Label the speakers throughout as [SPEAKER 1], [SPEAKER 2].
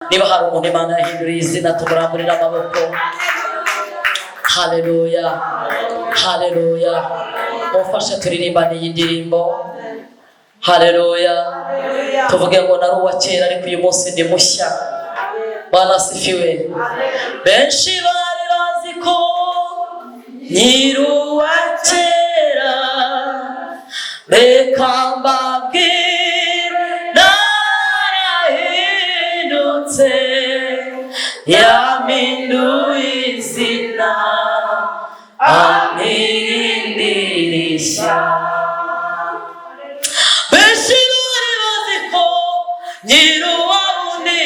[SPEAKER 1] niba hari umuntu Imana yahinduriye izina tumuramburira amaboko. Haleluya, haleluya. Mufashe turirimbane iyi ndirimbo. Haleluya, tuvuge ngo nari uwa kera ariko uyu munsi ndi mushya. Bwana asifiwe. Benshi bari bazi ko nkiri uwa kera, reka mbabwire narahindutse, yampinduye izina ampindirisha. Benshi bari bazi ko nkiri uwa wundi,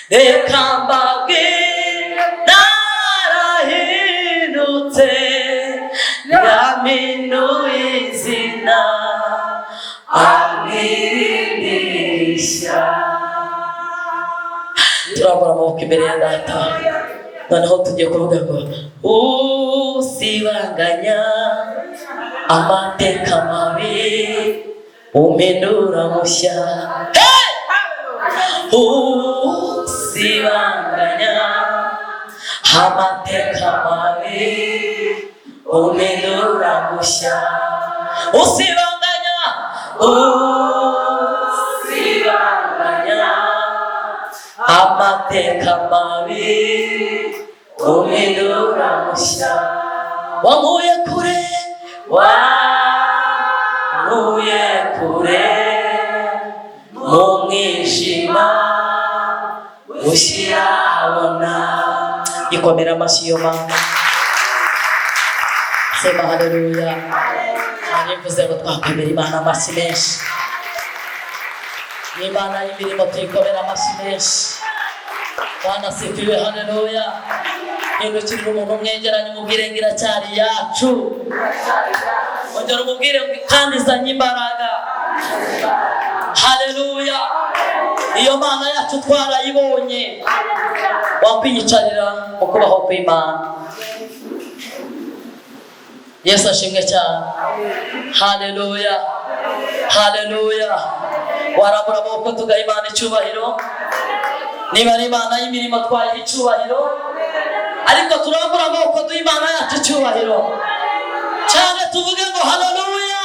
[SPEAKER 1] reka mbabwire narahindutse, yampinduye izina ampindirisha. Turambura amaboko imbere ya Data. Noneho tugiye kuvuga ngo usibanganya amateka mabi umpindura mushya. Usibanganya amateka mabi umpindura mushya. Usibanganya, usibanganya amateka mabi umpindura mushya. Wankuye kure, wankuye kure mu mwijima ushyira ahabona. Ikomera amashyi yo Mana. Sema haleluya. Nivuze ngo twakomera Imana amashyi menshi. Imana y'imirimo tuyikomera amashyi menshi. Bwana asifiwe. Haleluya. Hindukirira umuntu umwegeranye umubwire ngo iracyari yacu. Ongera umubwire ngo kandi izanye imbaraga. Haleluya. Iyo Mana yacu twarayibonye. Wakwiyicarira mu kubaho kw'Imana. Yesu ashimwe cyane. Haleluya, haleluya. Warambura amaboko tugaha Imana icyubahiro. Niba ari Imana y'imirimo twayiha icyubahiro, ariko turambura amaboko duha Imana yacu icyubahiro cyane. Tuvuge ngo haleluya.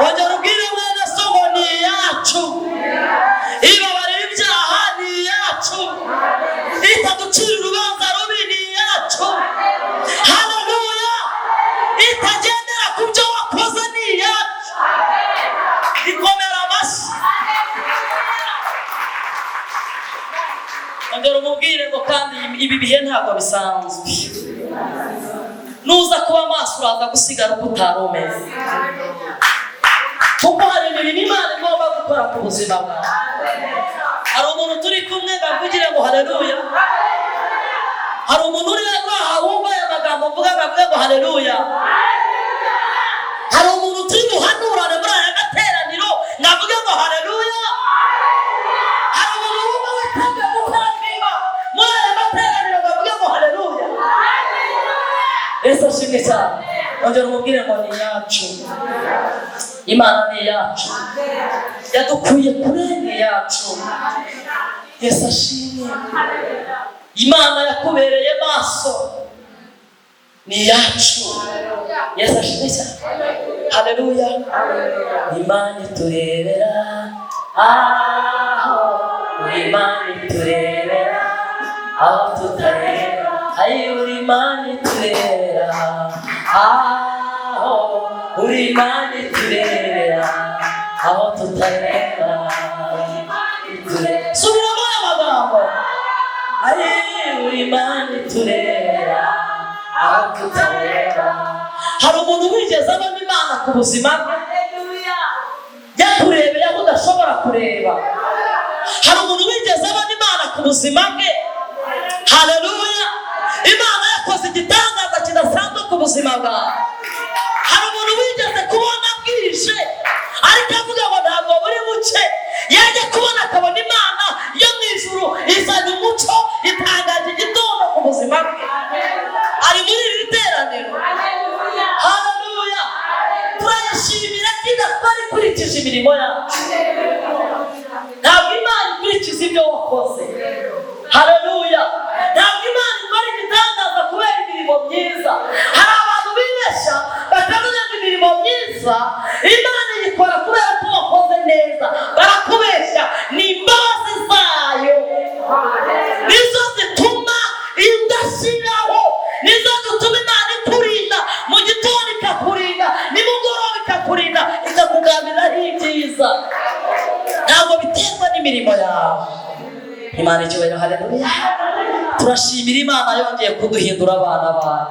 [SPEAKER 1] Ongera ubwire mwene so ngo ni iyacu. Ibabarira ibyaha ni iyacu. Itaducira urubanza rubi ni iyacu. Haleluya. Itagendera ku byo wakoze ni iyacu. Ikomera amashyi. Ongera umubwire ngo kandi ibi bihe ntabwo bisanzwe. Nuza kuba maso uraza gusigara uko utari umeze, kuko hari imirimo Imana igomba gukora ku buzima bwawe. Hari umuntu turi kumwe bavugire ngo haleluya. Hari umuntu uri ngaha wumva aya magambo mvuga bavuge ngo haleluya. Hari umuntu turi guhanurane muri aya materaniro navuge ngo haleluya. Hari umuntu wumva watangiye gukora niba muri aya materaniro bavuge ngo haleluya. Yesu ashimwe cyane. Ongera umubwire ngo ni iyacu. Imana ni iyacu. Yadukuye kure ni iyacu. Yesu ashimwe. Imana yakubereye maso ni iyacu. Yesu ashimwe cyane. Haleluya. Imana iturebera aho, Imana iturebera aho tutareba. Uri Imana iturebera aho, uri Imana iturebera aho tutareba. Subiramo amagambo. Uri Imana iturebera aho tutareba. Hari umuntu wigeze abona Imana ku buzima bwe yakurebeye aho udashobora kureba. Hari umuntu wigeze abona Imana ku buzima bwe. Haleluya. Imana yakoze igitangaza kidasanzwe ku buzima bwawe. Hari umuntu wigeze kubona bwije ariko avuga ngo ntabwo buri buce, yajya kubona akabona Imana yo mu ijuru izanye umuco, itangaje igitondo ku buzima bwe. Ari muri iri teraniro. Haleluya. Turayishimira ko idakora ikurikije imirimo yacu. Ntabwo Imana ikurikiza wakoze. Haleluya. Ntabwo Imana ikora igitangaza kubera imirimo myiza. Hari abantu bibeshya bakavuga ngo imirimo myiza Imana ikora kubera ko wakoze neza. Barakubeshya. Ni imbabazi zayo nizo zituma idashyiraho, nizo zituma Imana ikurinda mu gitondo ikakurinda, nimugoroba ikakurinda, ikakugambiraho ibyiza. Ntabwo biterwa n'imirimo yawe. Imana icyubahiro. Haleluya. Turashimira Imana yongeye kuduhindura abana bayo.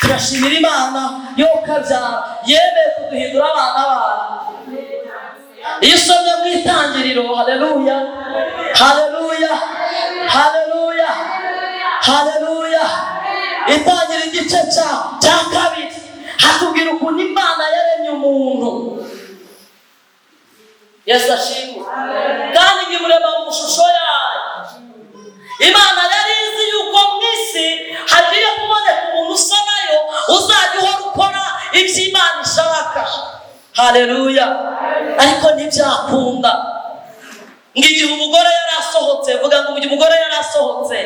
[SPEAKER 1] Turashimira Imana yo kabyara yemeye kuduhindura abana bayo. Iyo usomye mu Itangiriro, haleluya, haleluya, haleluya, haleluya, Itangiriro igice cya kabiri hatubwira ukuntu Imana yaremye umuntu. Yesu ashimwe. Kandi imurema mu ishusho yayo. Imana yari izi yuko mu isi hagiye kuboneka umuntu usa nayo uzajya uhora ukora ibyo Imana ishaka. Haleluya. Ariko ntibyakunda. Ngigihe umugore yari asohotse, vuga ngo umugore yari asohotse,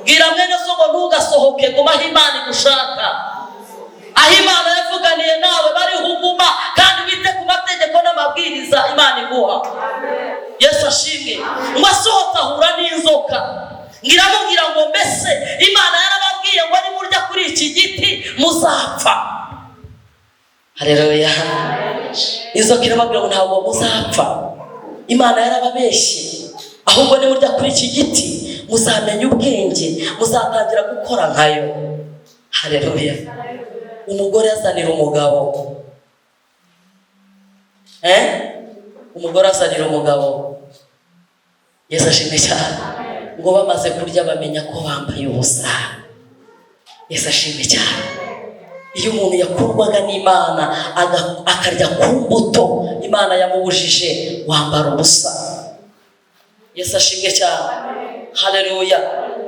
[SPEAKER 1] bwira mwene so ngo ntugasohoke, guma aho Imana igushaka. Aho Imana yavuganiye nawe bari huguma, kandi wite ku mategeko n'amabwiriza Imana iguha. Yesu ashimwe. Ngo asohoka ahura n'inzoka, ngiramubwira ngo mbese Imana yarababwiye ngo nimurya kuri iki giti muzapfa. Haleluya. Inzoka irababwira ngo ntabwo muzapfa. Imana yarababeshye, ahubwo nimurya kuri iki giti muzamenya ubwenge, muzatangira gukora nkayo. Haleluya. Umugore azanira umugabo, umugore azanira umugabo. Yesu ashimwe cyane. Ngo bamaze kurya bamenya ko bambaye ubusa. Yesu ashimwe cyane. Iyo umuntu yakurwaga n'Imana akarya ku mbuto Imana yamubujije, wambara ubusa. Yesu ashimwe cyane. Haleluya.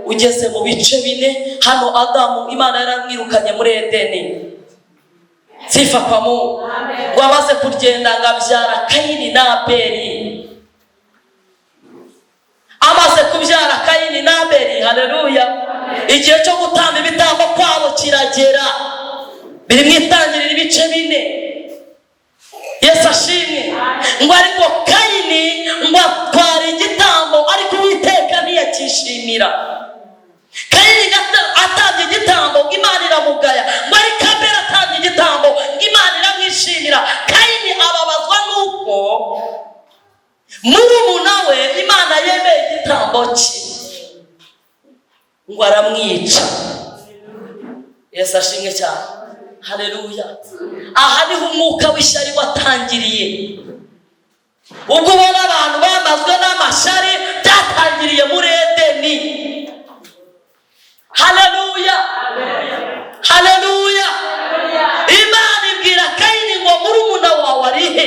[SPEAKER 1] Ugeze mu bice bine, hano Adamu Imana yaramwirukanye muri Edeni. Sifa kwa Mungu. Ngo amaze kugenda ngabyara Kayini na Abeli. Amaze kubyara Kayini na Abeli, haleluya, igihe cyo gutamba ibitambo kwabo kiragera. Biri mu Itangiriro ibice bine. Yesu ashimwe. Ngo ariko Kayini ngo atwara igitambo, ariko Uwiteka ntiyakishimira. Kayini atambye igitambo, Imana iramugaya. Ngo ariko Abeli atambye igitambo, Imana iramwishimira. Kayini ababazwa nuko murumuna we Imana yemeye igitambo cye, ngo aramwica. Yesu ashimwe cyane. Haleluya. Aha niho umwuka w'ishyari watangiriye. Ubwo ubona abantu bamazwe n'amashari, byatangiriye muri Edeni. Haleluya. Haleluya. Imana ibwira Kayini ngo murumuna wawe ari he?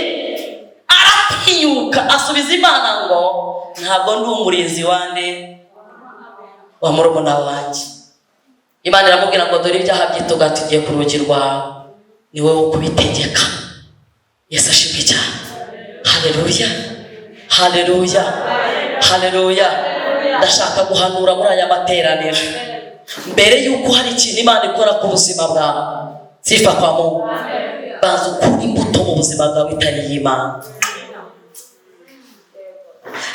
[SPEAKER 1] Aratinyuka asubiza Imana ngo ntabwo ndi umurinzi wande wa murumuna wanjye. Imana iramubwira ngo dore ibyaha by'itoga tugiye ku rugi rwawe, ni wowe wo kubitegeka. Yesu ashimwe cyane. Haleluya. Haleluya. Haleluya. Ndashaka guhanura muri aya materaniro, mbere yuko hari ikintu Imana ikora ku buzima bwawe, sifa kwa Mungu, banza ukura imbuto mu buzima bwawe itari y'Imana.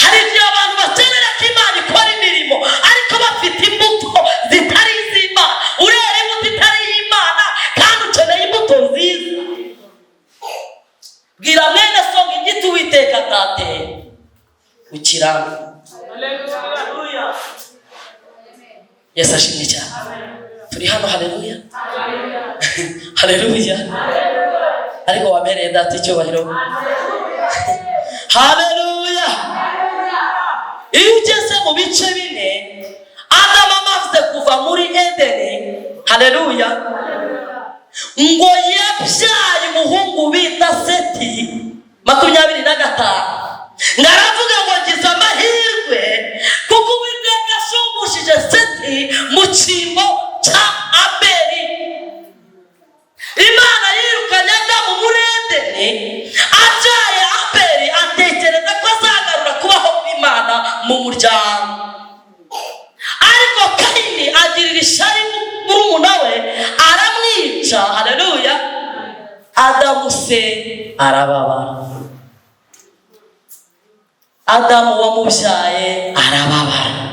[SPEAKER 1] Hari ibyo abantu bakenera ko Imana ikora imirimo, ariko bafite imbuto zitari iz'Imana. Urera imbuto itari y'Imana kandi ukeneye imbuto nziza. Bwira mwene so ngo igiti Uwiteka atateye ukiranga. Haleluya. Yesu ashimwe cyane. Turi hano. Haleluya. Haleluya. Ariko wamereye data icyubahiro. Haleluya. Iyo ugeze mu bice bine, Adamu amaze kuva muri Edeni, haleluya, ngo yabyaye umuhungu bita Seti 25. Ngaravuga ngo ngize amahirwe kuko Uwiteka yashumushije Seti mu cyimbo cya Abeli. Imana yirukanye Adamu muri Edeni, abyaye Abeli atekereza ko azagarura kubaho mu mu muryango. Ariko Kayini agirira ishyari murumuna we aramwica. Haleluya. Adamu se arababara. Adamu wamubyaye arababara.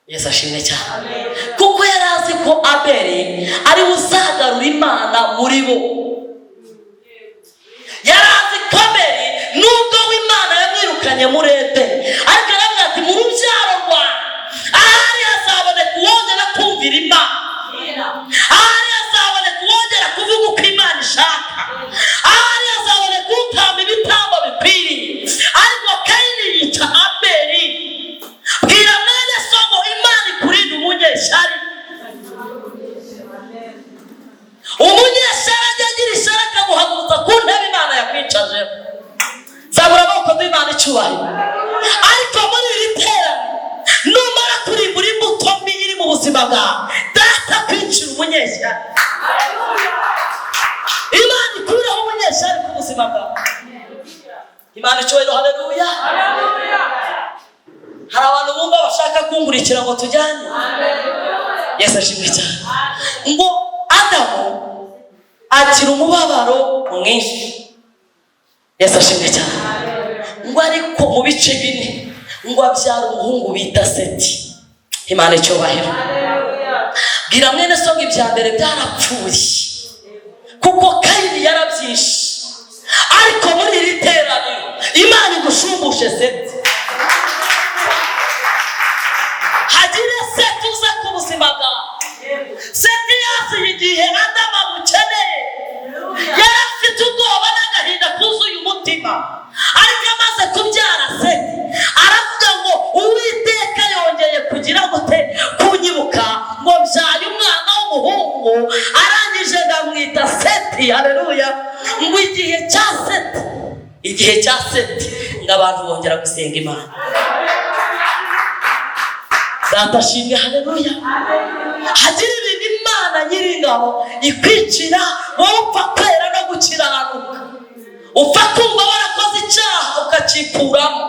[SPEAKER 1] Yesu ashimwe cyane. Kuko yari azi ko Abeli ari uzagarura Imana muri bo. Yari azi ko Abeli nubwo w'Imana yamwirukanye muri Edeni, ariko aravuga ati mu rubyaro rwawe ahari hazaboneka uwongera kumvira Imana, ahari hazaboneka uwongera kuvuga uko Imana ishaka, ahari hazaboneka utamba ibitambo bikwiriye. Ariko Kayini yica Abeli. Bwira mwene so ngo Imana ikurinde umunyeshyari. Umunyeshyari ajya agira ishyari akaguhagurutsa ku ntebe Imana yakwicaje. Zabura amaboko y'Imana icyubahiro. Ariko muri iri terane numara kurimbura imbuto mbi iri mu buzima bwawe, data kwicira umunyeshyari. Imana ikureho umunyeshyari ku buzima bwawe. Imana icyubahiro. Haleluya. Hari abantu bumva bashaka kungurikira ngo tujyane. Yesu ashimwe cyane. Ngo Adamu akira umubabaro mwinshi. Yesu ashimwe cyane. Ngo ariko mu bice bine ngo abyara umuhungu bita Seti. Imana icyubahiro. Bwira mwene so ngo ibya mbere byarapfuye kuko Kayini yarabyishe. Ariko muri iri teraniro Imana igushumbushe Seti. Hagire Seti uza ku buzima bwawe. Seti yaziye igihe Adamu amukeneye. Yari afite ubwoba n'agahinda kuzuye umutima. Ariko amaze kubyara Seti aravuga ngo Uwiteka yongeye kugira gute kunyibuka ngo mbyaye umwana w'umuhungu, arangije ndamwita Seti. Haleluya. Ngo igihe cya Seti ngo abantu bongera gusenga Imana. Data ashimwe. Haleluya. Hagira ibintu Imana nyiringabo ikwicira wowe upfa kwera no gukiranuka. Upfa kumva warakoze icyaha ukacikuramo.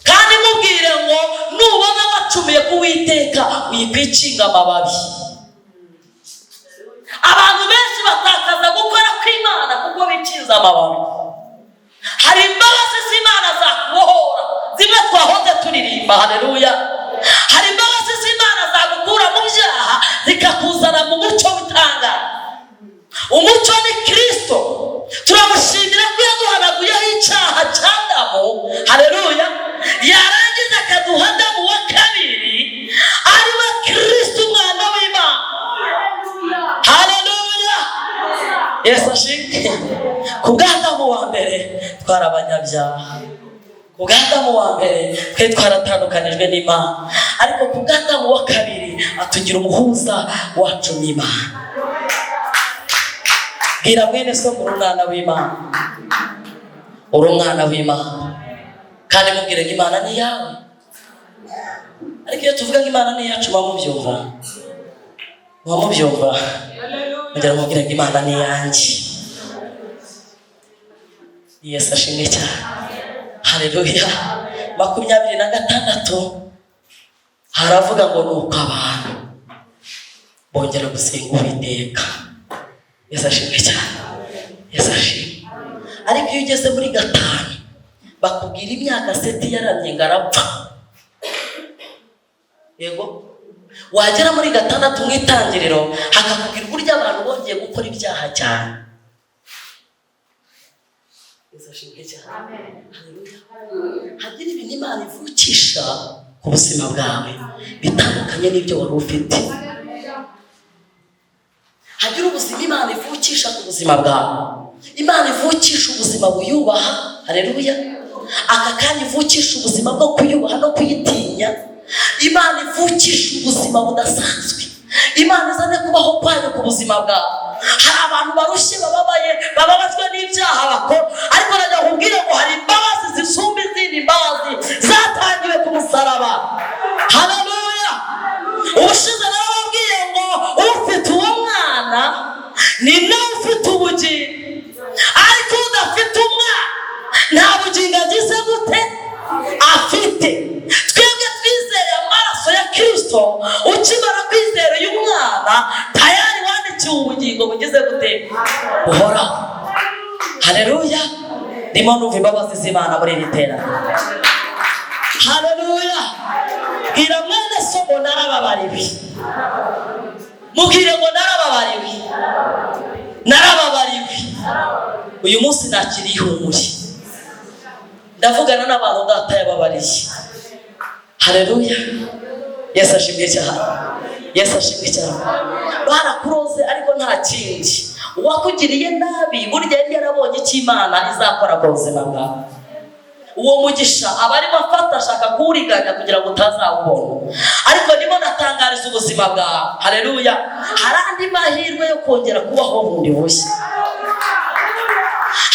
[SPEAKER 1] Kandi mubwire ngo nubona wacumiye ku Uwiteka wikwicinga amababi. Abantu benshi batakaza gukora kw'Imana kuko bicinza amababi. Hari imbabazi z'Imana zakubohora, zimwe twahoze turirimba. Haleluya. Hari imbabazi z'Imana zagukura mu byaha zikakuzana mu mucyo w'itangara. Umucyo ni Kristo. Turamushimira ko yaduhanaguyeho icyaha cya Adamu. Haleluya. Yarangiza akaduha Adamu wa kabiri ari we Kristo umwana w'Imana. Haleluya. Yesu ashimwe. Ku bwa Adamu wa mbere twari abanyabyaha. Ku bwa Adamu wa mbere twe twaratandukanijwe n'Imana. Ariko ku bwa Adamu wa kabiri atugira umuhuza wacu n'Imana. Bwira mwene so ngo umwana w'Imana. Uri umwana w'Imana. Kandi mubwire ngo Imana ni yawe. Ariko iyo tuvuga ngo Imana ni yacu mubyumva. Mugera mubwire ngo Imana ni yanjye. Yesu ashimwe cyane. Haleluya. 26 haravuga ngo nuko abantu bongera gusenga Uwiteka. Yesu ashimwe cyane. Yesu ashimwe. Ariko iyo ugeze muri 5 bakubwira imyaka Seti yaramye ngarapfa. Yego. Wagera muri 6 mu itangiriro hakakubwira uburyo abantu bongeye gukora ibyaha cyane. Yesu ashimwe cyane. Amen. Haleluya. Hagira ibintu Imana ivukisha ku buzima bwawe bitandukanye n'ibyo wari ufite. Hagira ubuzima Imana ivukisha ku buzima bwawe. Imana ivukisha ubuzima buyubaha. Haleluya. Aka kandi ivukisha ubuzima bwo kuyubaha no kuyitinya. Imana ivukisha ubuzima budasanzwe. Imana izane kubaho kwayo ku buzima bwawe. Hari abantu barushye bababazwe n'ibyaha bakora, ariko najya kubwira ngo hari imbabazi zisumba izindi mbabazi zatangiwe ku musaraba. Haleluya. Ubushize narababwiye ngo ufite uwo mwana ni nawe ufite ubugingo, ariko udafite umwana nta bugingo agize gute afite. dufite. Twebwe twizeye amaraso ya Kristo, ukimara kwizera uyu mwana tayari wandikiwe ubugingo bugize gute? Buhoraho. Haleluya. Ndimo numva imbabazi z'Imana muri iri teraniro. Haleluya. Bwira mwene so ngo narababariwe. Mubwire ngo narababariwe. Narababariwe. Uyu munsi nakiriye ihumure. Ndavugana n'abantu data yababariye. Haleluya. Yesu ashimwe cyane. Yesu ashimwe cyane. Barakuroze ariko nta kindi. Uwakugiriye nabi burya yari yarabonye icyo Imana izakora ku buzima bwawe. Uwo mugisha abarimo afata ashaka kuwuriganya kugira ngo utazawubona. Ariko ndimo natangariza ubuzima bwawe. Haleluya. Hari andi mahirwe yo kongera kubaho bundi bushya.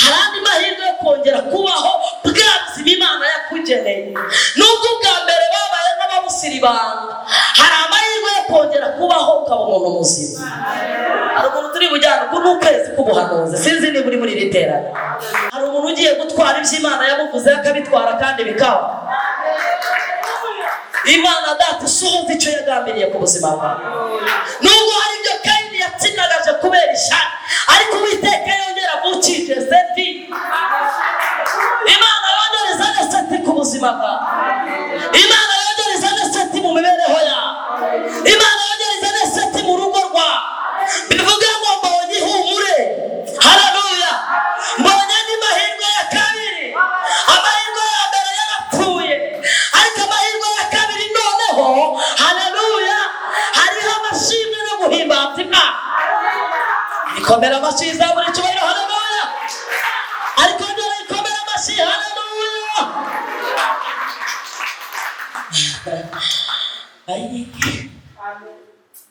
[SPEAKER 1] Hari andi mahirwe yo kongera kubaho bwa buzima Imana yakugeneye. Nubwo bwa mbere babaye nk'ababusiribanga, hari amahirwe yo kongera kubaho ukaba umuntu muzima. Hari umuntu turi bujyana ku n'ukwezi k'ubuhanuzi, sinzi niba uri muri iri teraniro. Hari umuntu ugiye gutwara ibyo Imana yamuvuze akabitwara kandi bikaba. Imana data isohoza icyo yagambiriye ku buzima bwawe. Nubwo hari ibyo Kayini yatsinagaje kubera ishyari, ariko Uwiteka yongera gukije seti. Imana yongereza seti ku buzima bwawe. Imana yongereza seti mu mibereho yawe. Imana yongereza seti mu rugo rwawe. Bivuga ngo mbonye ihumure. Haleluya. Mbonye andi mahirwe ya kabiri. Amahirwe ya mbere yarapfuye, ariko amahirwe ya kabiri noneho, haleluya, hariho amashimwe no guhimbaza Imana. Ikomera amashyi izabura icyubahiro. Haleluya. Ariko ndora ikomera amashyi. Haleluya.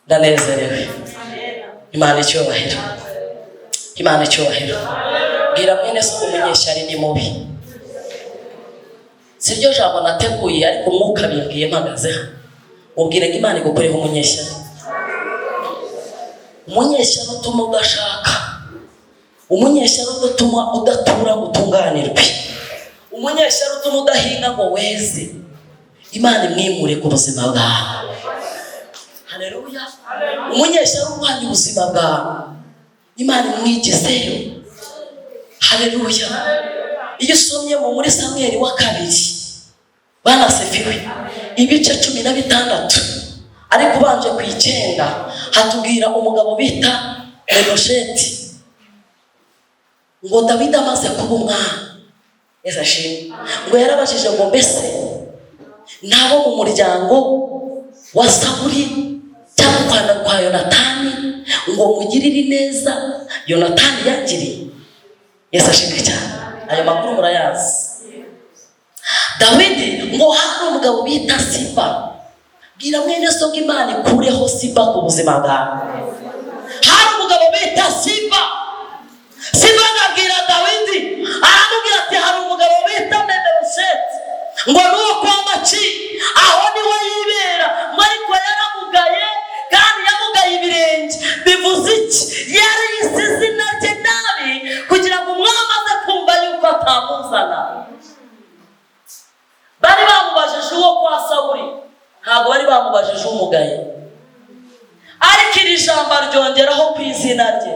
[SPEAKER 1] Ndanezerewe. Imana icyubahiro. Imana icyubahiro. Bwira mwene so umunyeshyari ni mubi. Siryo jambo nateguye ariko umwuka bimbwiye mpagazeho. Ubwire ngo Imana igukoreho umunyeshyari. Umunyeshyari utuma udashaka. Umunyeshyari utuma udatura utunganirwe. Umunyeshyari utuma udahinga ngo weze. Imana imwimure ku buzima bwawe. Haleluya. Umunyeshyari urwanya ubuzima bwawe, Imana imwigizeyo. Haleluya. Iyo usomye muri Samweli wa 2 banasefiwe ibice 16, ariko ubanje ku 9 hatubwira umugabo bita Menosheti ngo Dawidi amaze kuba umwana. Yesu ashimwe. Ngo yarabajije ngo mbese nabo mu muryango wa Sawuli cyangwa kwa Yonatani ngo mugirire neza Yonatani yagiriye. Yesu ashimwe cyane. Ayo makuru murayazi. Dawidi ngo hari umugabo bita Siba. Bwira mwene so ngo Imana ikureho Siba ku buzima bwawe. Hari umugabo bita Siba. Siba abwira Dawidi, aramubwira ati hari umugabo bita Menosheti ngo nuwo kwa Maci, aho niwe yibera, ariko yaramugaye kandi yamugaye ibirenge. Bivuze iki? Yari yisize izina rye nabi kugira ngo umwami aze kumva yuko atamuzana. Bari bamubajije uwo kwa Sawuli, ntabwo bari bamubajije umugaye. Ariko iri jambo ryongeraho ku izina rye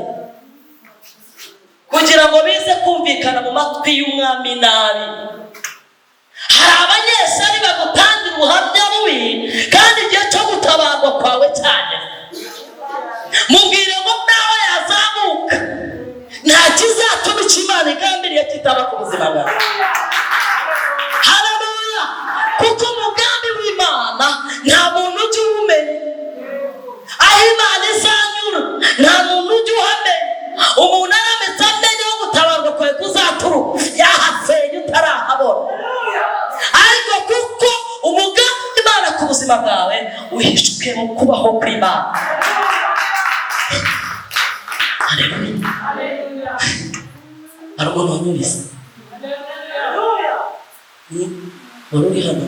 [SPEAKER 1] kugira ngo bize kumvikana mu matwi y'umwami nabi. Hari abanyeshyari bagutangira ubuhamya bubi kandi igihe cyo gutabarwa kwawe cyane. Mubwire ngo nawe yazamuka, nta kizatuma icyo Imana igambiriye kitaba ku buzima bwawe. Haleluya. Kuko umugambi w'Imana nta muntu ujya umenya. Aho Imana izanyura nta muntu ujya uhamenya. Umuntu arametse amenye wo gutabarwa kwawe kuzaturuka yahasenye utarahabona. Ariko kuko umugambi w'Imana ku buzima bwawe wihishwe mu kubaho kw'Imana. Haleluya. Arabona unyuriza. Wari uri hano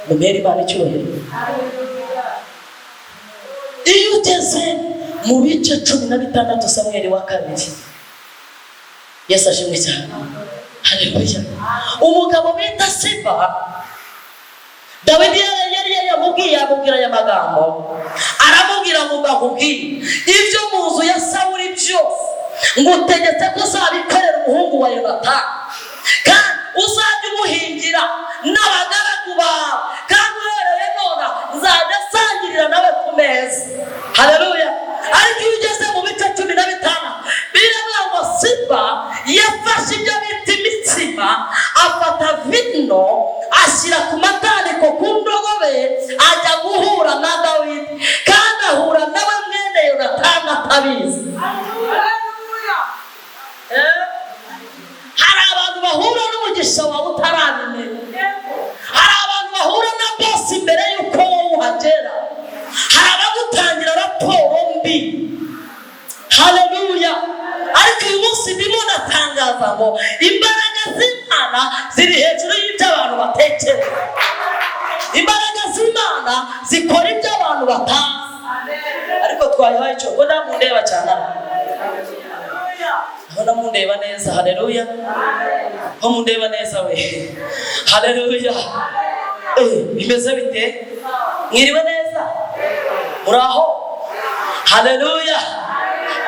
[SPEAKER 1] mumere Imana icyubahiro. Iyo ugeze mu bice 16 Samweli wa 2, Yesu ashimwe cyane. Haleluya. Umugabo bita Siba Dawidi yari yamubwira aya magambo, aramubwira ngo ndakubwira ibyo mu nzu ya Sawuli byose ngutegetse ko uzabikorera umuhungu wa Yonatani, kandi uzajya umuhingira n'abagaragu bawe, kandi uhereye none nzajya nsangirira nawe ku meza. Haleluya. Ariko iyo ugeze mu bice 15 biravuga ngo Siba yafashe ibyo bita imitsima, afata vino ashyira ku matandiko ku ndogobe, ajya guhura na Dawidi, kandi ahura nawe mwene Yonatani atabizi. Hari abantu bahura n'umugisha wawe utarabimenya. Hari abantu bahura na bosi mbere y'uko wowe uhagera. Hari abagutangira raporo mbi. Haleluya. Ariko uyu munsi ndimo natangaza ngo imbaraga z'Imana ziri hejuru y'ibyo abantu batekereza. Imbaraga z'Imana zikora ibyo abantu batazi. Ariko twayihaye cyo ngo ndamundeba cyane. Hona mundeba neza. Haleluya. Ho mundeba neza we. Haleluya. Bimeze bite? Mwiriwe neza? Muraho? Haleluya.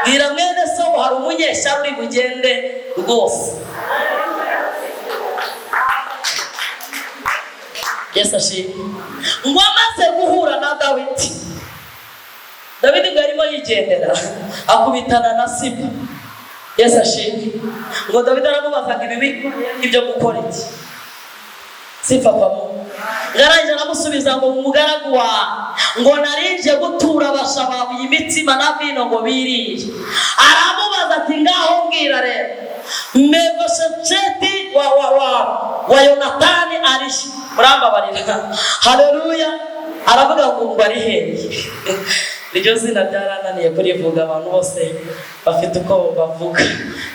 [SPEAKER 1] Bwira mwene so hari umunyeshyari uri bugende rwose. Yesu ashimwe. Ngo amaze guhura na Dawidi, Dawidi ngo arimo yigendera akubitana na Siba. Yesu ashimwe. Ngo Dawidi aramubaza ibi ibyo gukora iki? Sifa kwamo. Garanje aramusubiza ngo umugaragu wa ngo narinje gutura abashababu imitsima na vino ngo biriye. Aramubaza ati ngaho mbwira rero Mefibosheti wa Yonatani arishi. Murambabarira. Haleluya. Aravuga ngo ari hehe? Iryo zina byarananiye kurivuga, abantu bose bafite uko bavuga.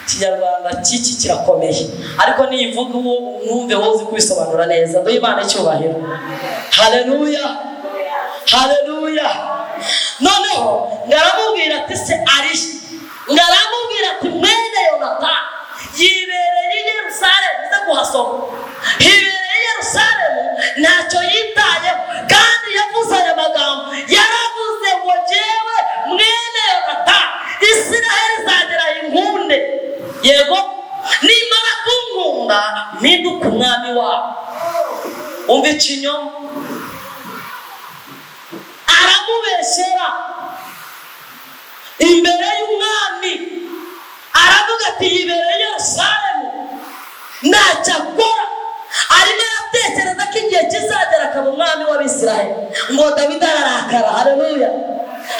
[SPEAKER 1] Kinyarwanda kiki kirakomeye, ariko niyivuga uwo umwumve wozi kwisobanura neza. Ngo Imana icyubahiro. Haleluya. Haleluya. Noneho ngaramubwira ati se arishi. Ngaramubwira ati mwene Yonatani yibereye i Yerusalemu. Nze kuhasoma. Yibereye i Yerusalemu ntacyo yitayeho, kandi yavuze aya magambo. Yaravuze ngo jewe mwene Yonatani Isiraheli izagera inkunde. Yego nimara kunkunda mpinduka umwami wabo. Umva ikinyoma. Aramubeshyera imbere y'umwami. Aravuga ati yibereye i Yerusalemu ntacyo akora. Arimo aratekereza ko igihe kizagera akaba umwami w'Abisiraheli. Ngo Dawidi ararakara. Haleluya.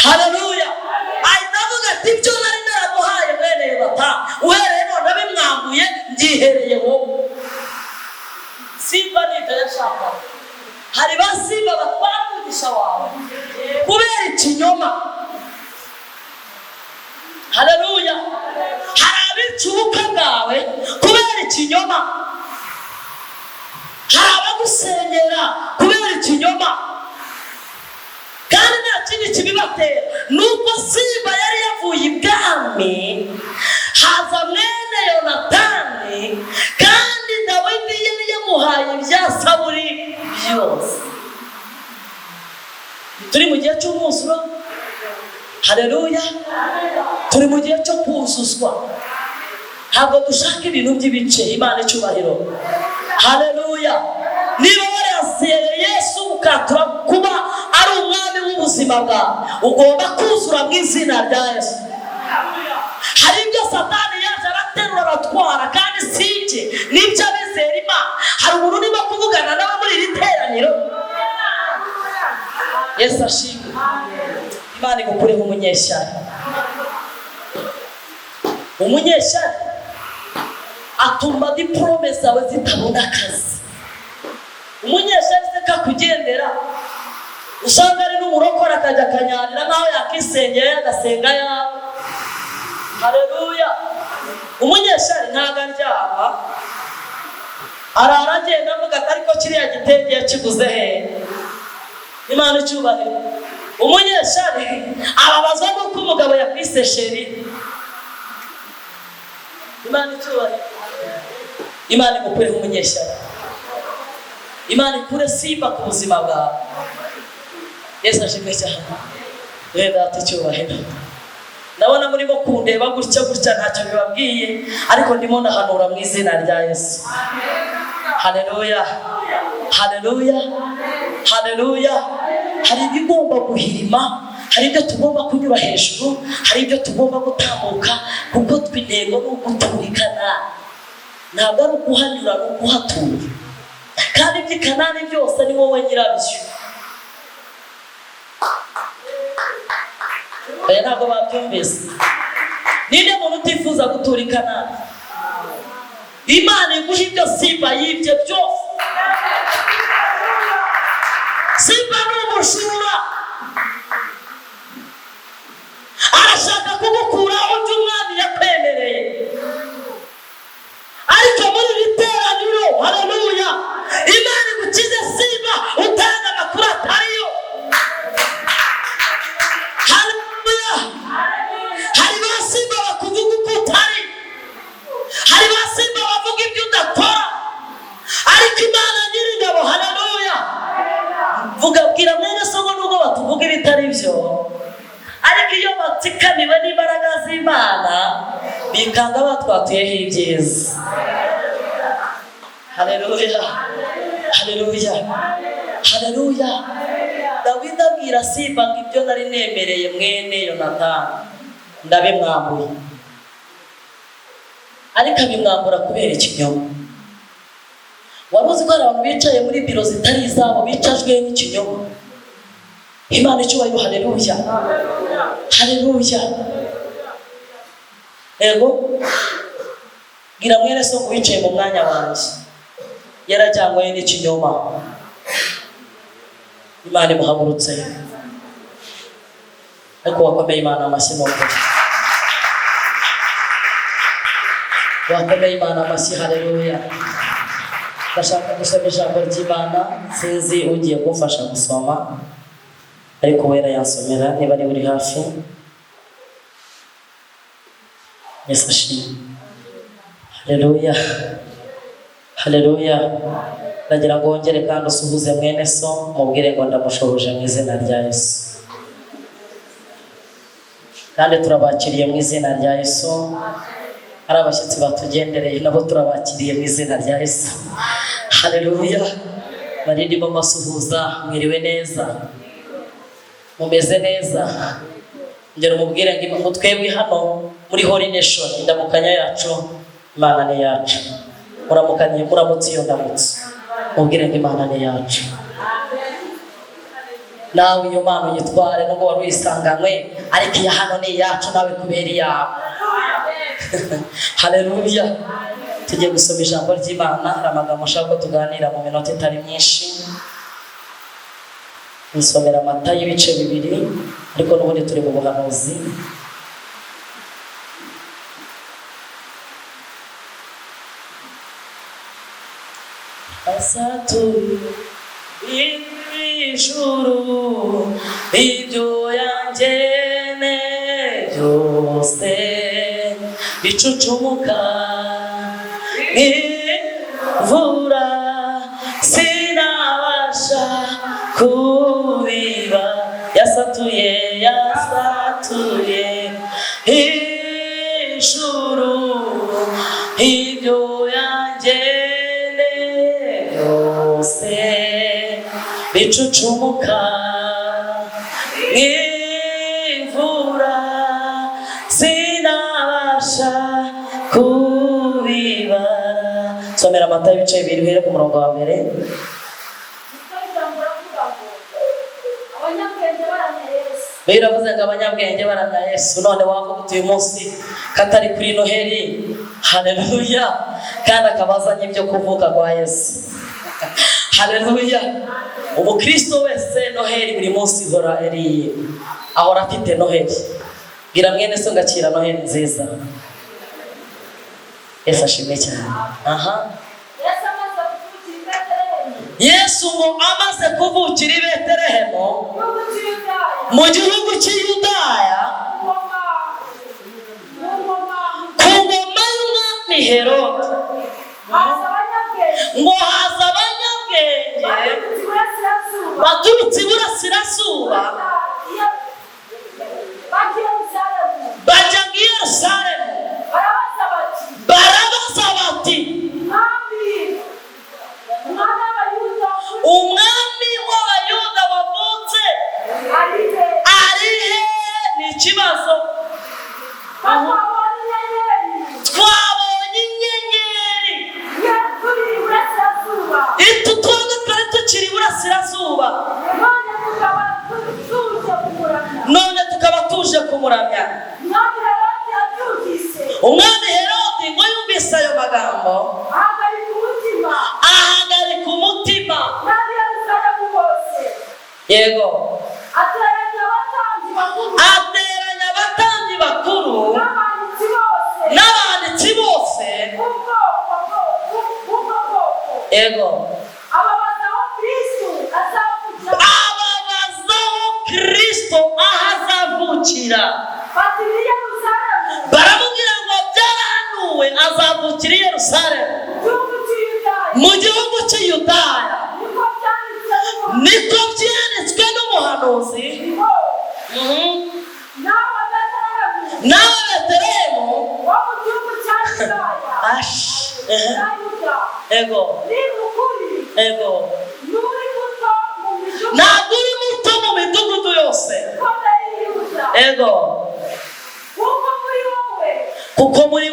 [SPEAKER 1] Haleluya. Ahita avuga ati ibyo nari naraguhaye mwene Yonatani uhereye none bimwambuye mbyihereye wowe. Siba nibyo yashaka. Hari ba Siba batwara umugisha wawe kubera ikinyoma. Haleluya. Hari abica ubukwe bwawe kubera ikinyoma. Hari abagusenyera kubera ikinyoma, kandi nta kindi kibibatera. Nuko Siba yari yavuye ibwami, haza mwene Yonatani, kandi Dawidi yari yamuhaye ibya Sawuli byose. Turi mu gihe cy'umusoro. Haleluya. Turi mu gihe cyo kuzuzwa. Ntabwo dushaka ibintu by'ibice. Imana icyubahiro. Haleluya. Niba warasiye Yesu ukatura kuba ari umwami w'ubuzima bwawe, ugomba kuzura mu izina rya Yesu. Hari ibyo Satani yaje araterura aratwara, kandi sike nibyo abizera Imana. Hari umuntu urimo kuvugana nawe muri iri teraniro. Yesu ashimwe. Imana igukureho umunyeshyari. Umunyeshyari atuma diplome zawe zitabona akazi. Umunyeshyari se kakugendera, usanga ari n'umurokora akajya akanyarira nkaho yakisengera agasenga yawe. Haleluya. Umunyeshyari ntabwo aryama, arara agenda avuga ariko kiriya gitenge yakiguze hehe. Imana icyubahiro. Umunyeshyari ababazwa nuko umugabo yakwise sheri. Imana icyubahiro. Imana igukureho umunyeshyari. Imana ikure simba ku buzima bwawe. Yesu ashimwe cyane. Reda tucyubahiro. Ndabona murimo kundeba gutya ntacyo bibabwiye, ariko ndimo ndahanura mu izina rya Yesu. Haleluya. Haleluya. Haleluya. Hari ibigomba guhirima, hari ibyo tugomba kunyura hejuru, hari ibyo tugomba gutambuka, kuko twintego no guturikana. Ntabwo ari ukuhanyura no kuhatura. Kandi by'ikanani byose ni wowe nyirabyo. Oya ntabwo babyumvise. Ninde muntu utifuza gutura i Kanani? Imana iguha ibyo Simba yibye byose. Simba ni umujura. Arashaka kugukuraho ibyo umwami yakwemereye. Ariko muri iri teraniro, haleluya, Imana igukize Simba utanga amakuru atariyo. Haleluya. Hari ba Simba bakuvuga uko utari. Hari ba Simba bavuga ibyo udakora. Ariko Imana nyir'ingabo, haleluya, vuga bwira mwene Sogo nubwo batuvuga ibitari byo, ariko iyo batsikamiwe n'imbaraga z'Imana bikanga batwatuyeho ibyiza. Haleluya. Haleluya. Haleluya. Dawidi abwira Simba ngo ibyo nari nemereye mwene Yonatani ndabimwambuye. Ariko abimwambura kubera ikinyoma. Wari uzi ko hari abantu bicaye muri biro zitari izabo bicajwe n'ikinyoma. Imana icyubahiro. Haleluya. Haleluya. Ego gira mwene Sogo wicaye mu mwanya wanjye yarajyanywe n'ikinyoma. Imana imuhagurutse. Ariko wakomeye Imana amashyi n'ukuri. Wakomeye Imana amashyi. Haleluya. Ndashaka gusoma ijambo ry'Imana. Sinzi ugiye kumfasha gusoma, ariko wera yansomera niba ari uri hafi. Yesu ashimwe. Haleluya. Haleluya. Ndagira ngo wongere kandi usuhuze mwene so, mubwire ngo ndamushoboje mu izina rya Yesu. Kandi turabakiriye mu izina rya Yesu. Hari abashyitsi batugendereye nabo turabakiriye mu izina rya Yesu. Haleluya. Barindimo masuhuza, mwiriwe neza, mumeze neza. Ngero mubwire ngo twebwe hano muri Holy Nation indamukanya yacu Imana ni yacu. Muramukanye muramutse iyo ndamutse, mubwire ngo Imana ni yacu. Nawe iyo Mana uyitware nubwo wari uyisanganywe, ariko iya hano ni yacu nawe kubera iyawe. Haleluya. Tugiye gusoma ijambo ry'Imana. Hari amagambo nshaka ko tuganira mu minota itari myinshi. Nisomera Matayo ibice 2, ariko n'ubundi turi mu buhanuzi. Asatu ijuru ibyo yanjyene byose bicucumuka nk'imvura, sinabasha kubiba. Yasatuye ijuru ibyo yanjyene byose bicucumuka nk'imvura, sinabasha kubiba. Somera Matayo ibice 2 uhere ku murongo wa 1. Biravuze ngo abanyabwenge baramya Yesu. None wavuga uyu munsi katari kuri Noheli. Haleluya. Kandi akabazanye ibyo kuvuka kwa Yesu. Haleluya. Umukristo wese Noheli buri munsi ihora eri ahora afite Noheli. Gira mwene so ngakira Noheli nziza. Yesu ashimwe cyane. Aha. Yesu ngo amaze kuvukira i Betelehemu mu gihugu cy'Yudaya ku ngoma y'umwami Herode, ngo haza abanyabwenge baturutse iburasirazuba bajya i Yerusalemu barabaza bati umwami w'abayuda wavutse ari he? Ni ikibazo. Twabonye inyenyeri itu twebwe twari tukiri iburasirazuba none tukaba tuje kumuramya. Umwami Herode ngo yumvise ayo magambo ahagarika umutima. Yego, ateranya abatambyi bakuru n'abanditsi bose. Yego, ababaza aho Kristo ahazavukira. Baramubwira ngo byarahanuwe azavukira i Yerusalemu mu gihugu cy'i Yudaya. Niko byanditswe n'umuhanuzi. Nawe Betelehemu ego ego ntabwo uri muto mu midugudu yose. Ego, kuko muri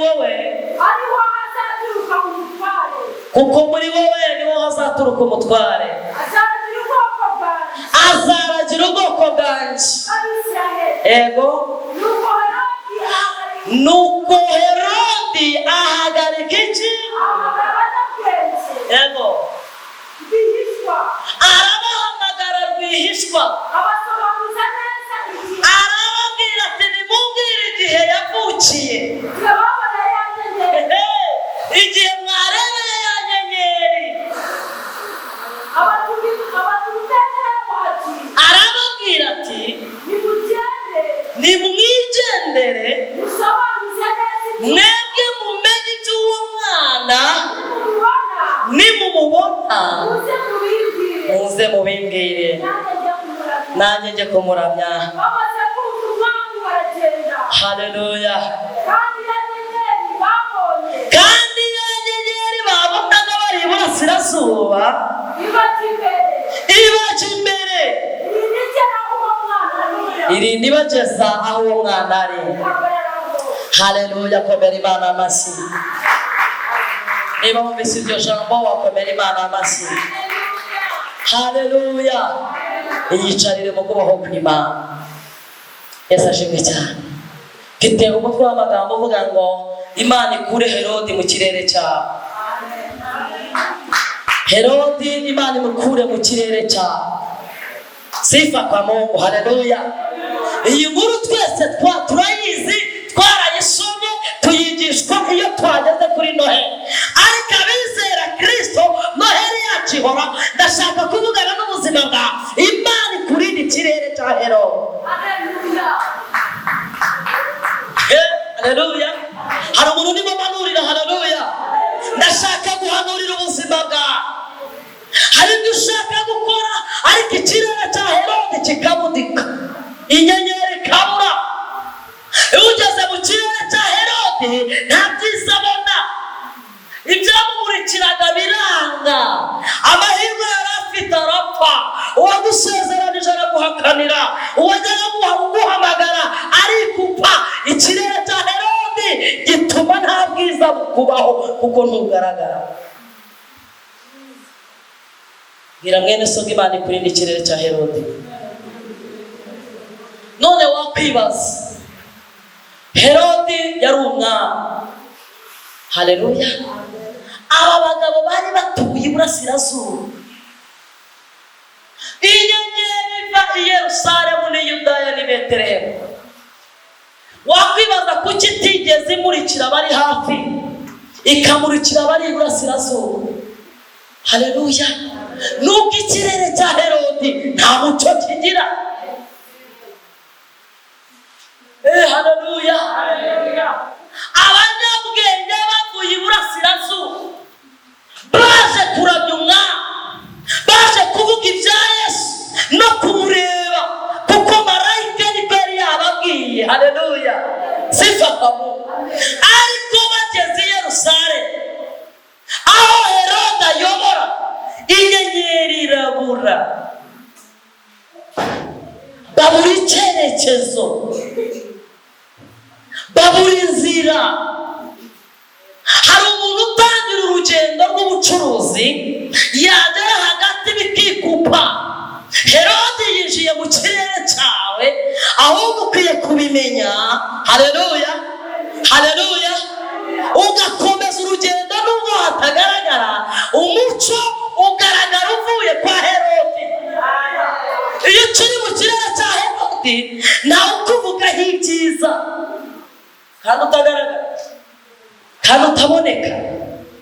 [SPEAKER 1] wowe niho hazaturuka umutware azaragira ubwoko bwanjye. Ego, nuko Herodi ahagarika iki? Ego, arabahamagara rwihishwa arababwira ati nimubwire igihe yavukiye, igihe mwarebeye ya nyenyeri. Arababwira ati nimwigendere mwebwe mumenye iby'uwo mwana, nimumubona muze mubimbwire nanjye njye kumuramya. Haleluya. Kandi ya nyenyeri babonaga bari iburasirazuba ibaca imbere irindi ibageza aho uwo mwana ari. Haleluya, komera Imana amashyi. Niba wumvise iryo jambo wakomera Imana amashyi. Haleluya. Iyicarire mu kubaho kw'Imana. Yesu ashimwe cyane. Mfite umutwe w'amagambo uvuga ngo Imana ikure Herodi mu kirere cyawe. Herodi Imana imukure mu kirere cyawe. Sifa kwa Mungu. Haleluya. Iyi nkuru twese turayizi, twarayisomye, tuyigishwa iyo twageze kuri Noheli. Ariko abizera Kristo Noheli yacu ihora. Ndashaka kuvugana n'ubuzima bwawe. Imana ikurinde ikirere cya Herodi. Haleluya. Hari umuntu urimo manurira. Haleluya. Ndashaka guhanurira ubuzima bwawe. Hari ibyo ushaka gukora ariko ikirere cya Herodi kikabudika, inyenyeri kabura. Ugeze mu kirere cya Herodi nta byiza abona, ibyamumurikiraga biranga, amahirwe yari afite arapfa, uwagusezeranije araguhakanira, uwajyaga guhamagara arikupa. Ikirere cya Herodi gituma nta bwiza bukubaho kuko ntugaragara. Bwira mwene so Imana ikurinde ikirere cya Herodi. None wakwibaza, Herodi yari umwami. Haleluya. Aba bagabo bari batuye iburasirazuba. Inyenyeri iva i Yerusalemu n'i Yudaya n'i Betelehemu. Wakwibaza kuki itigeze imurikira abari hafi, ikamurikira abari iburasirazuba. Haleluya. Nubwo ikirere cya Herodi nta mucyo kigira. Haleluya. Abanyabwenge bavuye iburasirazuba baje kuramya umwami, baje kuvuga ibya Yesu, barabura, babura icyerekezo, babura inzira. Hari umuntu utangira urugendo rw'ubucuruzi, yagera hagati bikikupa. Herode yinjiye mu kirere cyawe, ahubwo ukwiye kubimenya. Haleluya, haleluya. Ugakomeza urugendo nubwo hatagaragara, umuco ugaragara uvuye kwa Herode. Iyo ukiri mu kirere cya Herode, nawe ukuvugaho ibyiza kandi utagaragara kandi utaboneka,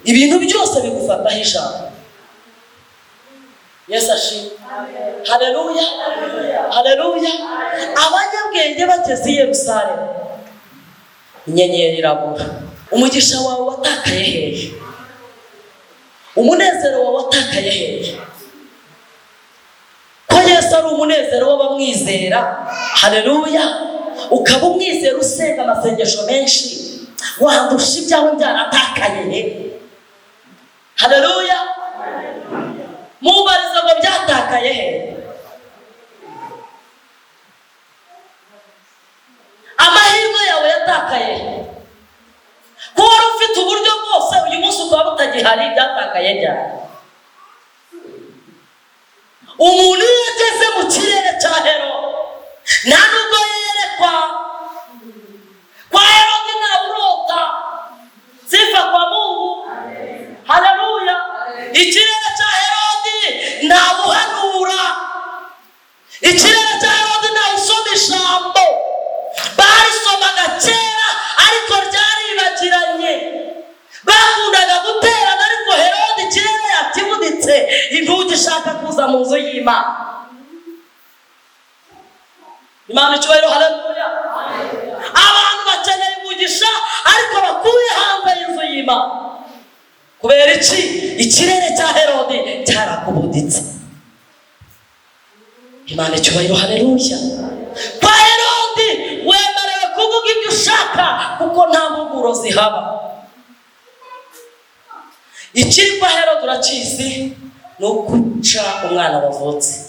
[SPEAKER 1] ibintu byose bigufataho ijambo. Yesu ashimwe. Haleluya, haleluya. Abanyabwenge bageze i Yerusalemu, inyenyeri irabura. Umugisha wawe watakaye hehe? Umunezero wawe watakaye hehe? Ko Yesu ari umunezero w'abamwizera. Haleluya. Ukaba umwizera usenga amasengesho menshi, wandusha ibyawe byaratakaye he? Haleluya. Mubariza ngo byatakaye he? Amahirwe yawe yatakaye he? Ko wari ufite uburyo bwose, uyu munsi ukaba butagihari, byatakaye ryari? Umuntu iyo ageze mu kirere cya Herode, nta nubwo yerekwa. Kwa Herode ntawe urota, sifa kwa Mungu. Haleluya. Ikirere cya Herode ntawe uhanura, ikirere cya Herode ntawe usoma ijambo. Barisomaga kera ariko ryaribagiranye, bakundaga guterana, ariko Herode ikirere yakibuditse, intugi ishaka kuza mu nzu y'Imana. Imana icyubahiro. Haleluya. Abantu bakeneye umugisha ariko bakuye hanze y'inzu y'Imana. Kubera iki? Ikirere cya Herode cyarakubuditse. Imana icyubahiro. Haleluya. Kwa Herode wemerewe kuvuga ibyo ushaka kuko nta mpuguro zihaba. Ikiri kwa Herode urakizi, ni ukuca umwana wavutse.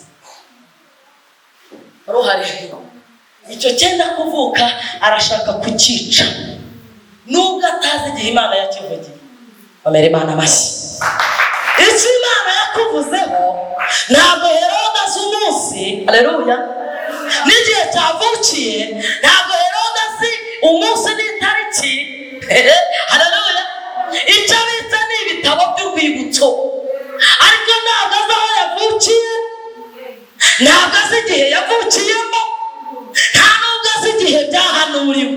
[SPEAKER 1] Ruhari icyo cyenda kuvuka arashaka kukica, nubwo atazi igihe Imana yakivugiye. Bamere Imana amashyi. Icyo Imana yakuvuzeho ntabwo Herode azi umunsi. Haleluya. N'igihe cyavukiye ntabwo Herode azi umunsi n'itariki. Haleluya. Icyo abitse ni ibitabo by'urwibutso, ariko ntabwo azi aho yavukiye, ntabwo azi igihe yavukiyemo, nta nubwo azi igihe byahanuriwe.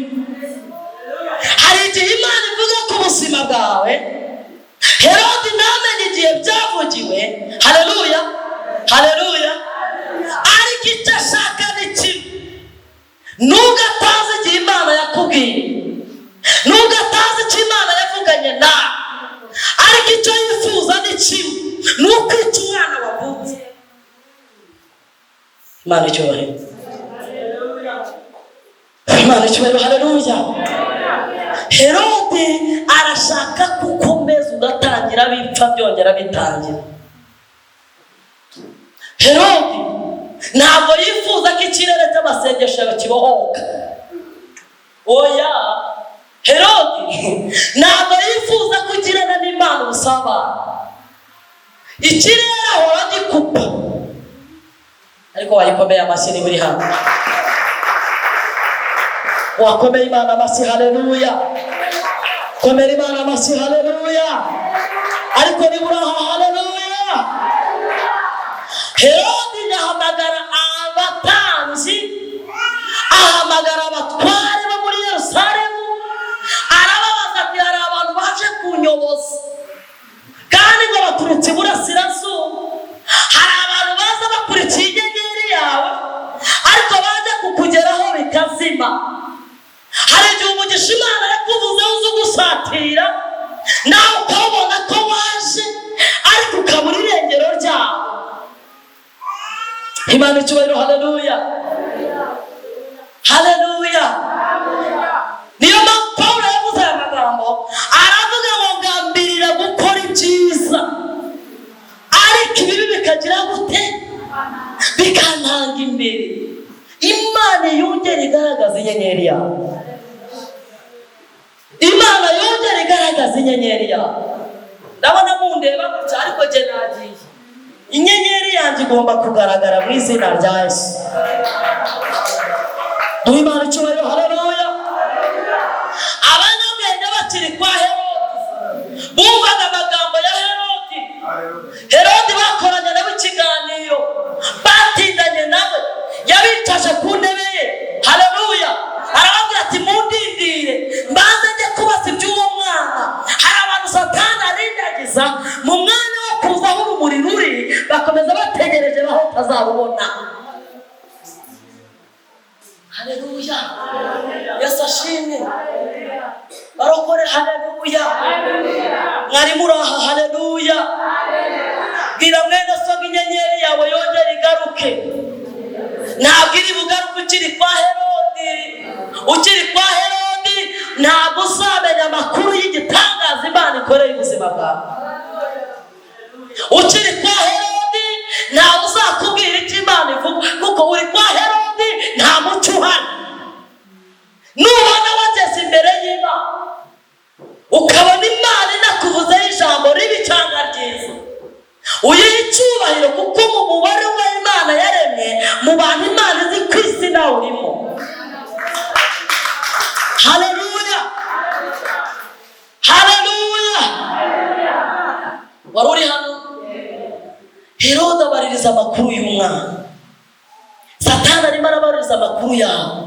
[SPEAKER 1] Hari igihe Imana ivuga ku buzima bwawe, Herode ntamenye igihe byavugiwe. Haleluya, haleluya. Ariko icyo ashaka ni kimwe, nubwo atazi igihe Imana yakubwiye, nubwo atazi icyo Imana yavuganye nawe, ariko icyo yifuza ni kimwe, ni ukwica umwana wavutse. Imana icyubahiro. Imana icyubahiro. Haleluya. Herode arashaka gukomeza ugatangira bipfa byongera bitangira. Herode ntabwo yifuza ko ikirere cy'amasengesho yawe kibohoka. Oya, Herode ntabwo yifuza kugirana n'Imana ubusabane. Ikirere ahora gikupa, ariko wayikomeye amashyi ni buri hano. Wakomeye Imana amashyi. Haleluya. Komera Imana amashyi. Haleluya. Ariko ni buri aho. Haleluya. Herode yahamagara abatambyi, ahamagara abatware bo muri Yerusalemu, arababaza ati hari abantu baje kunyoboza kandi ngo baturutse iburasirazuba. Hari abantu baza bakurikiye inyenyeri yawe ariko baje kukugeraho bikazima. Hari igihe umugisha Imana yakuvuze uzi gusatira, nawe ukabona ko waje ariko ukabura irengero ryawe. Imana icyubahiro. Haleluya, haleluya. Niyo mpamvu Pawulo yavuze aya magambo, aravuga ngo ngambirira gukora ibyiza ariko ibibi bikagira gute? bikantanga imbere. Imana yongera igaragaza inyenyeri yawe. Imana yongera igaragaza inyenyeri yawe. Ndabona mundeba gutya ariko je nagiye. Inyenyeri yanjye igomba kugaragara mu izina rya Yesu. Duhe Imana icyubahiro. Haleluya. Abanyabwenge bakiri kwa Herodi bumvaga amagambo ya Herodi. Herodi bakoranye nawe ikiganiro, batindanye nawe, yabicaje ku ntebe ye. Haleluya. Arababwira ati mundindire mbanze njye kubaza iby'uwo mwana. Hari abantu Satani arindagiza mu mwanya wo kuza aho urumuri ruri, bakomeza bategereje aho utazabubona. Haleluya. Yesu ashimwe. Barokore. Haleluya. Mwari muraha. Haleluya. Bwira mwene so inyenyeri yawe yongera igaruke. Ntabwo iri bugaruke ukiri kwa Herodi. Ukiri kwa Herodi ntabwo uzamenya amakuru y'igitangaza Imana ikoreye ubuzima bwawe. Ukiri kwa Herodi ntabwo uzakubwira icyo Imana ivuga, kuko uri kwa Herodi nta mucyo uhari. Nubona wageze imbere y'Imana ukabona Imana inakuvuzeho ijambo ribi cyangwa ryiza, uyihe icyubahiro, kuko mu mubare w'Imana yaremye mu bantu Imana izi ku isi nawe urimo. Haleluya. Haleluya. Wari uri hano? Herode abaririza amakuru y'umwana. Satani arimo arabaririza amakuru yawe.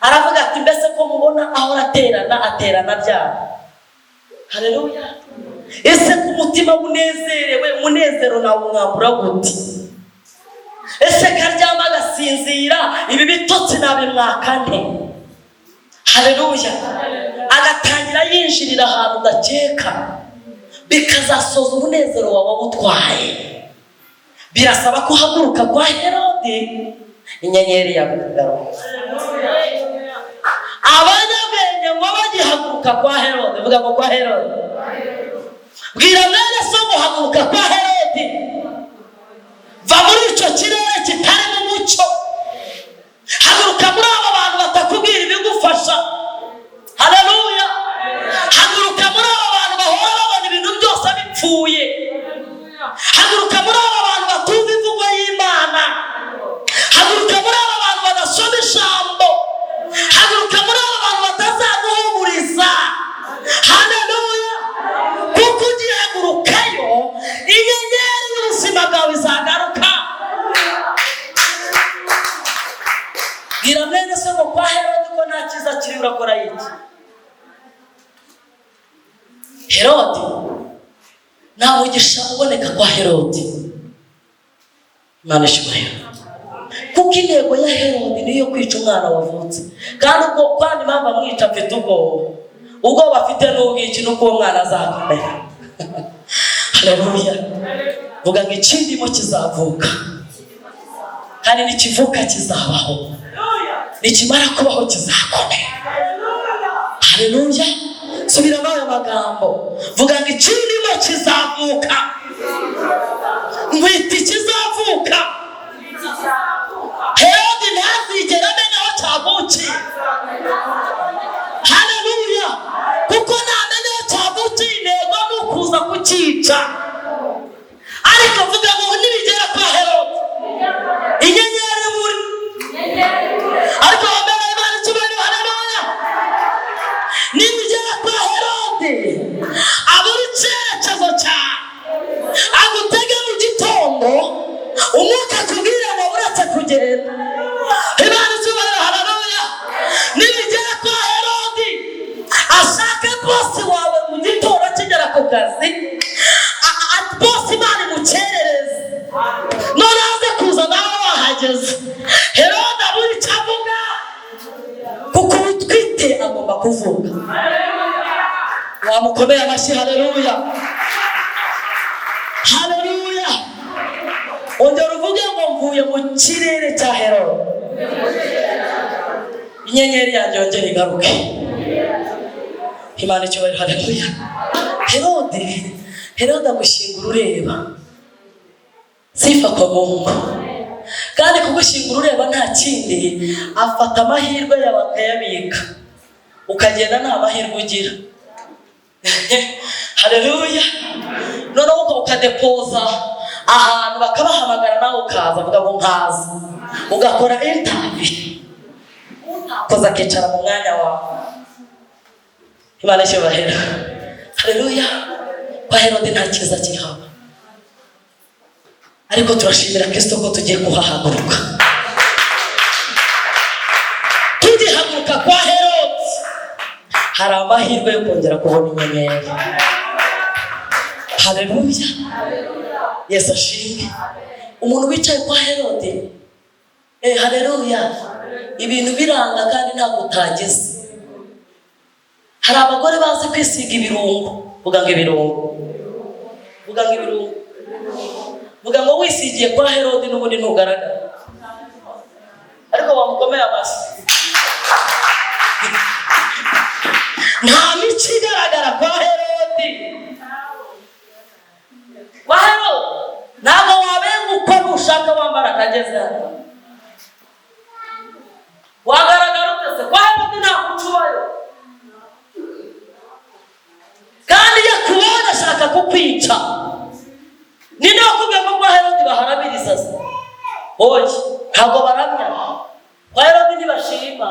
[SPEAKER 1] Aravuga ati mbese ko mubona ahora aterana byara. Haleluya. Ese ku mutima unezerewe, munezero nawe umwambura gute? Ese karyama agasinzira, ibi bitotsi nabimwaka nte? Haleluya. Agatangira yinjirira ahantu udakeka, bikazasoza umunezero wawe utwaye. Birasaba ko uhaguruka kwa Herodi, inyenyeri yakugaruka. Abanyabwenge ngo bagihaguruka kwa Herodi, vuga ngo kwa Herodi. Bwira mwene so muhaguruka kwa Herodi. Va muri icyo kirere kitarimo umucyo. Haguruka muri aba bantu batakubwira ibigufasha. Haleluya. Haguruka muri aba bantu bahora babona ibintu byose bipfuye. Haguruka muri aba bantu batumva imvugo y'Imana. Haguruka muri aba bantu badasoma ijambo. Haguruka muri aba bantu batazaguhumuriza. Haleluya. Kuko ugiye hagurukayo, inyenyeri y'ubuzima bwawe izagaruka. Bwira mwene se ngo kwa Herodi ko nta cyiza kiri, urakora iki? Herodi nta mugisha uboneka kwa Herodi. Imana ishimwe. Kuko intego ya Herodi niyo kwica umwana wavutse. Kandi impamvu amwica afite ubwoba afite n'ubwiki nuko uwo mwana azakomera. Haleluya. Vuga ngo ikindimo kizavuka, kandi n'ikivuka kizabaho, nikimara kubaho kizakomera. Haleluya. Subiramo ayo magambo. Vuga ngo ikindimo kizavuka. Ngwita ikizavuka. Herodi ntazigera amenya aho cyavukiye. Haleluya. Kuko ntamenya aho cyavukiye, intego ni ukuza kucyica. Ariko vuga ngo nibigera kwa Herodi, inyenyeri buri. Ariko wambaye Imana icyubahiro. Haleluya. Nibigera kwa Herodi, abura icyerekezo cyawe, agutege mu gitondo, umwuka akubwira ngo uretse kugenda. Imana icyubahiro. Haleluya. Nibigera kwa Herodi, ashake bosi wawe mu gitondo akigera ku kazi, bosi Imana imukerereze, none aze kuza nawe wahageze. Herodi abura icyo avuga, kuko utwite agomba kuvuga. Wamukomeye amashyi. Haleluya. Haleluya. Ongera uvuge ngo mvuye mu kirere cya Herodi, inyenyeri yanjye yongera igaruke. Imana icyubahiro. Haleluya. Herodi amushyingura ureba. Sifa kwa Mungu. kandi kugushyingura ureba nta kindi, afata amahirwe yawe akayabika, ukagenda nta mahirwe ugira. Haleluya. Noneho ukadepoza ahantu bakabahamagara, nawe ukaza uvuga ngo nkaza, ugakora interview, koza akicara mu mwanya wawe. Imana ishyubahira. Haleluya. Kwa Herode nta cyiza kihaba, ariko turashimira Kristo ko tugiye kuhahaguruka. Tugihaguruka kwa Herode, hari amahirwe yo kongera kubona inyenyeri. Haleluya. Yesu ashimwe. Umuntu wicaye kwa Herode, haleluya, ibintu biranga kandi ntabwo utagize. Hari abagore bazi kwisiga ibirungo, vuga ngo ibirungo, vuga ngo ibirungo, vuga ngo wisigiye kwa Herode n'ubundi ntugaragara, ariko wamukomeye amashyi. Nta mico igaragara kwa Herode. Kwa Herode ntabwo wabenga uko ushaka wambara akageza, wagaragara utese. Kwa Herode nta kucubayo, kandi yakubona ashaka kukwica. Ninde wakubwiye ko kwa Herode baharabiriza se? Oye, ntabwo baramya. Kwa Herode ntibashima,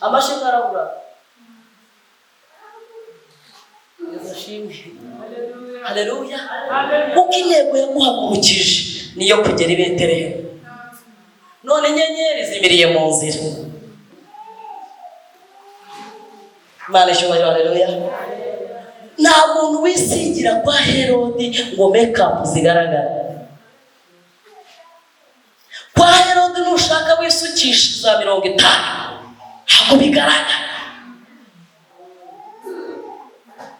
[SPEAKER 1] amashimwe arabura. Yesu ashimwe. Haleluya. Kuko intego yamuhagurukije niyo kugera i Betelehemu. None inyenyeri zimiriye mu nzira. Imana ishyubahiro. Haleluya. Nta muntu wisigira kwa Herode ngo makeup zigaragara. Kwa Herode nushaka wisukisha za 50, ntabwo bigaragara.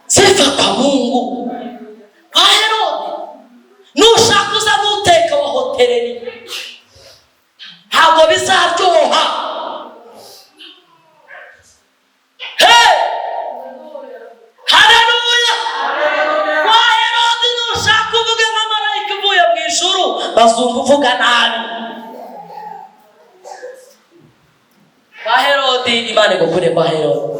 [SPEAKER 1] Sifa kwa Mungu. Kwa Herode nushaka uza muteka wa hoteli, ntabwo bizaryoha. Hey! Haleluya. Kwa Herode nushaka uvuga nka marayika uvuye mu ijuru, bazumva uvuga nabi. Kwa Herode, Imana igukure kwa Herode.